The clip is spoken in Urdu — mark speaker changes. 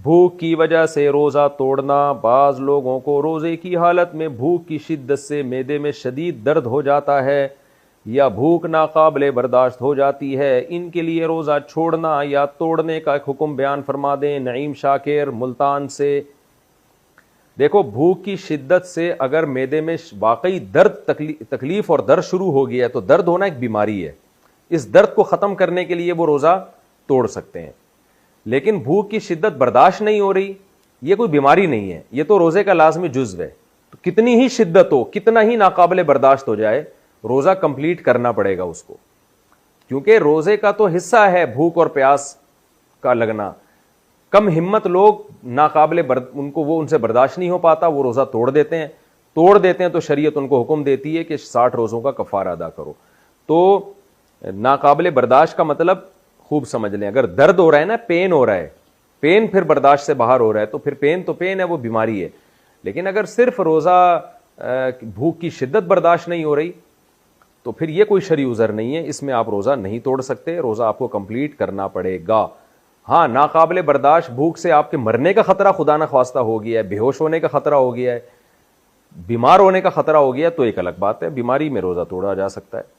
Speaker 1: بھوک کی وجہ سے روزہ توڑنا، بعض لوگوں کو روزے کی حالت میں بھوک کی شدت سے معدے میں شدید درد ہو جاتا ہے یا بھوک ناقابل برداشت ہو جاتی ہے، ان کے لیے روزہ چھوڑنا یا توڑنے کا ایک حکم بیان فرما دیں۔ نعیم شاکر ملتان سے۔ دیکھو، بھوک کی شدت سے اگر معدے میں واقعی درد، تکلیف اور درد شروع ہو گیا ہے تو درد ہونا ایک بیماری ہے، اس درد کو ختم کرنے کے لیے وہ روزہ توڑ سکتے ہیں۔ لیکن بھوک کی شدت برداشت نہیں ہو رہی، یہ کوئی بیماری نہیں ہے، یہ تو روزے کا لازمی جزو ہے۔ تو کتنی ہی شدت ہو، کتنا ہی ناقابل برداشت ہو جائے، روزہ کمپلیٹ کرنا پڑے گا اس کو، کیونکہ روزے کا تو حصہ ہے بھوک اور پیاس کا لگنا۔ کم ہمت لوگ ان سے برداشت نہیں ہو پاتا، وہ روزہ توڑ دیتے ہیں تو شریعت ان کو حکم دیتی ہے کہ 60 روزوں کا کفارہ ادا کرو۔ تو ناقابل برداشت کا مطلب خوب سمجھ لیں، اگر درد ہو رہا ہے نا، پین ہو رہا ہے، پین پھر برداشت سے باہر ہو رہا ہے تو پھر پین ہے، وہ بیماری ہے۔ لیکن اگر صرف روزہ بھوک کی شدت برداشت نہیں ہو رہی تو پھر یہ کوئی شرعی عذر نہیں ہے، اس میں آپ روزہ نہیں توڑ سکتے، روزہ آپ کو کمپلیٹ کرنا پڑے گا۔ ہاں، ناقابل برداشت بھوک سے آپ کے مرنے کا خطرہ خدا نخواستہ ہو گیا ہے، بے ہوش ہونے کا خطرہ ہو گیا ہے، بیمار ہونے کا خطرہ ہو گیا تو ایک الگ بات ہے، بیماری میں روزہ توڑا جا سکتا ہے۔